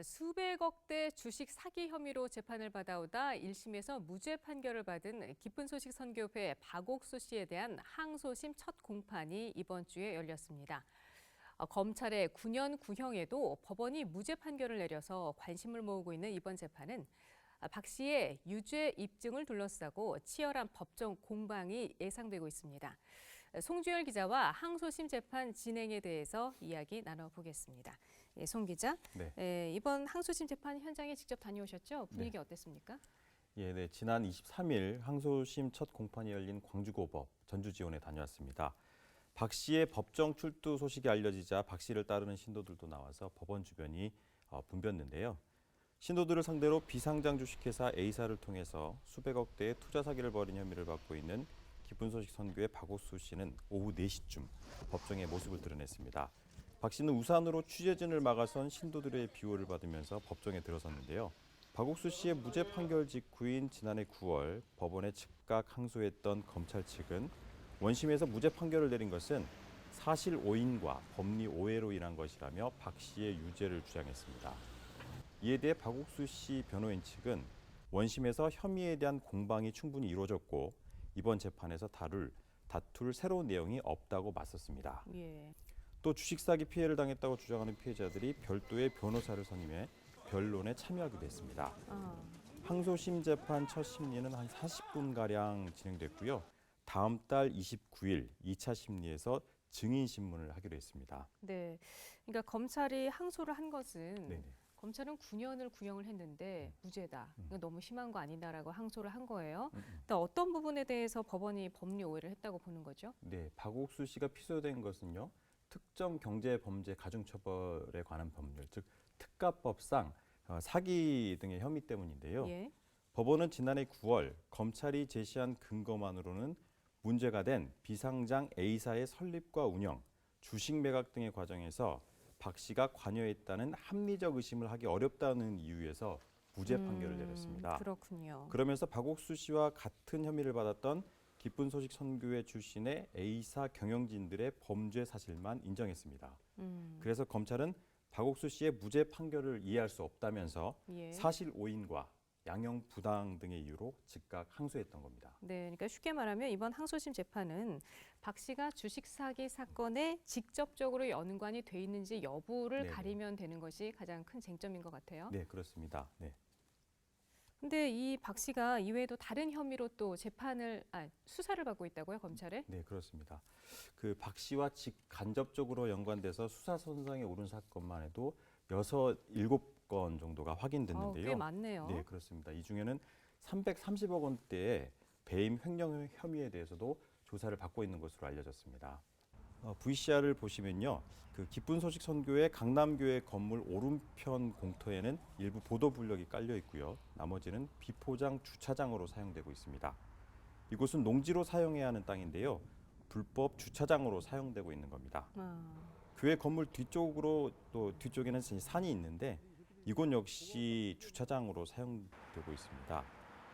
수백억 대 주식 사기 혐의로 재판을 받아오다 1심에서 무죄 판결을 받은 기쁜 소식 선교회 박옥수 씨에 대한 항소심 첫 공판이 이번 주에 열렸습니다. 검찰의 9년 구형에도 법원이 무죄 판결을 내려서 관심을 모으고 있는 이번 재판은 박 씨의 유죄 입증을 둘러싸고 치열한 법정 공방이 예상되고 있습니다. 송주열 기자와 항소심 재판 진행에 대해서 이야기 나눠보겠습니다. 송 기자, 네. 이번 항소심 재판 현장에 직접 다녀오셨죠? 분위기 네. 어땠습니까? 네. 지난 23일 항소심 첫 공판이 열린 광주고법 전주지원에 다녀왔습니다. 박 씨의 법정 출두 소식이 알려지자 박 씨를 따르는 신도들도 나와서 법원 주변이 붐볐는데요. 신도들을 상대로 비상장 주식회사 A사를 통해서 수백억 대의 투자 사기를 벌인 혐의를 받고 있는 기쁜 소식 선교의 박옥수 씨는 오후 4시쯤 법정에 모습을 드러냈습니다. 박 씨는 우산으로 취재진을 막아선 신도들의 비호를 받으면서 법정에 들어섰는데요. 박옥수 씨의 무죄 판결 직후인 지난해 9월 법원에 즉각 항소했던 검찰 측은 원심에서 무죄 판결을 내린 것은 사실 오인과 법리 오해로 인한 것이라며 박 씨의 유죄를 주장했습니다. 이에 대해 박옥수 씨 변호인 측은 원심에서 혐의에 대한 공방이 충분히 이루어졌고 이번 재판에서 다툴 새로운 내용이 없다고 맞섰습니다. 예. 또 주식 사기 피해를 당했다고 주장하는 피해자들이 별도의 변호사를 선임해 변론에 참여하기도 했습니다. 항소심 재판 첫 심리는 한 40분가량 진행됐고요. 다음 달 29일 2차 심리에서 증인 신문을 하기로 했습니다. 네, 그러니까 검찰이 항소를 한 것은 네네. 검찰은 9년을 구형을 했는데 무죄다. 이거 너무 심한 거 아니다라고 항소를 한 거예요. 근데 어떤 부분에 대해서 법원이 법리 오해를 했다고 보는 거죠? 네, 박옥수 씨가 피소된 것은요. 특정 경제범죄 가중처벌에 관한 법률, 즉 특가법상 사기 등의 혐의 때문인데요. 예. 법원은 지난해 9월 검찰이 제시한 근거만으로는 문제가 된 비상장 A사의 설립과 운영, 주식 매각 등의 과정에서 박 씨가 관여했다는 합리적 의심을 하기 어렵다는 이유에서 무죄 판결을 내렸습니다. 그렇군요. 그러면서 박옥수 씨와 같은 혐의를 받았던 기쁜 소식 선교회 출신의 A사 경영진들의 범죄 사실만 인정했습니다. 그래서 검찰은 박옥수 씨의 무죄 판결을 이해할 수 없다면서 예. 사실 오인과 양형 부당 등의 이유로 즉각 항소했던 겁니다. 네, 그러니까 쉽게 말하면 이번 항소심 재판은 박 씨가 주식 사기 사건에 직접적으로 연관이 돼 있는지 여부를 네네. 가리면 되는 것이 가장 큰 쟁점인 것 같아요. 네, 그렇습니다. 네. 근데 이 박 씨가 이외에도 다른 혐의로 또 수사를 받고 있다고요, 검찰에? 네, 그렇습니다. 그 박 씨와 간접적으로 연관돼서 수사 선상에 오른 사건만 해도 7건 정도가 확인됐는데요. 꽤 많네요. 네, 그렇습니다. 이 중에는 330억 원대의 배임 횡령 혐의에 대해서도 조사를 받고 있는 것으로 알려졌습니다. VCR을 보시면요, 그 기쁜 소식 선교회 강남교회 건물 오른편 공터에는 일부 보도 블럭이 깔려 있고요. 나머지는 비포장 주차장으로 사용되고 있습니다. 이곳은 농지로 사용해야 하는 땅인데요, 불법 주차장으로 사용되고 있는 겁니다. 교회 건물 뒤쪽에는 산이 있는데 이곳 역시 주차장으로 사용되고 있습니다.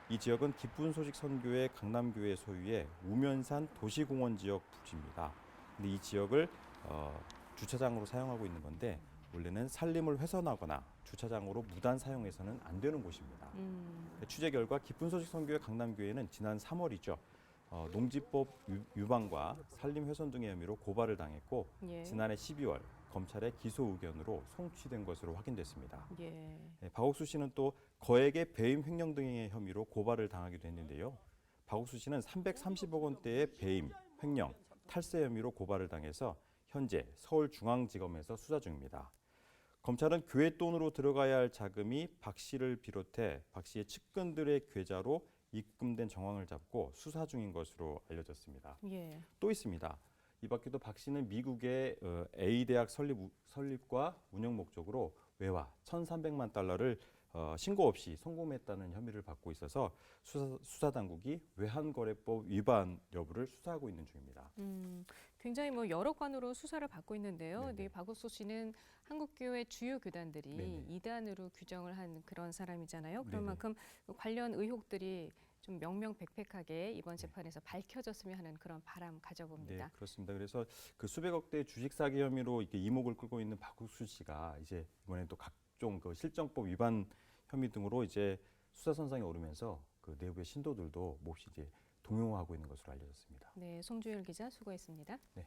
이 지역은 기쁜 소식 선교회 강남교회 소유의 우면산 도시공원 지역 부지입니다. 근데 이 지역을 주차장으로 사용하고 있는 건데 원래는 산림을 훼손하거나 주차장으로 무단 사용해서는 안 되는 곳입니다. 취재 결과 기쁜 소식 선교회 강남교회는 지난 3월이죠. 농지법 위반과 산림 훼손 등의 혐의로 고발을 당했고 예. 지난해 12월 검찰의 기소 의견으로 송치된 것으로 확인됐습니다. 예. 네, 박옥수 씨는 또 거액의 배임 횡령 등의 혐의로 고발을 당하기도 했는데요. 박옥수 씨는 330억 원대의 배임, 횡령, 탈세 혐의로 고발을 당해서 현재 서울중앙지검에서 수사 중입니다. 검찰은 교회 돈으로 들어가야 할 자금이 박 씨를 비롯해 박 씨의 측근들의 계좌로 입금된 정황을 잡고 수사 중인 것으로 알려졌습니다. 예. 또 있습니다. 이 밖에도 박 씨는 미국의 A대학 설립과 운영 목적으로 외화 1,300만 달러를 신고 없이 송금했다는 혐의를 받고 있어서 수사당국이 외환거래법 위반 여부를 수사하고 있는 중입니다. 굉장히 여러 관으로 수사를 받고 있는데요. 네네. 네, 박옥수 씨는 한국교회 주요 교단들이 네네. 이단으로 규정을 한 그런 사람이잖아요. 그런 네네. 만큼 관련 의혹들이 좀 명명백백하게 이번 재판에서 밝혀졌으면 하는 그런 바람 가져봅니다. 네, 그렇습니다. 그래서 그 수백억 대 주식 사기 혐의로 이렇게 이목을 끌고 있는 박옥수 씨가 이제 이번에 또 각종 그 실정법 위반 혐의 등으로 이제 수사선상에 오르면서 그 내부의 신도들도 몹시 이제 동요하고 있는 것으로 알려졌습니다. 네, 송주율 기자 수고했습니다. 네.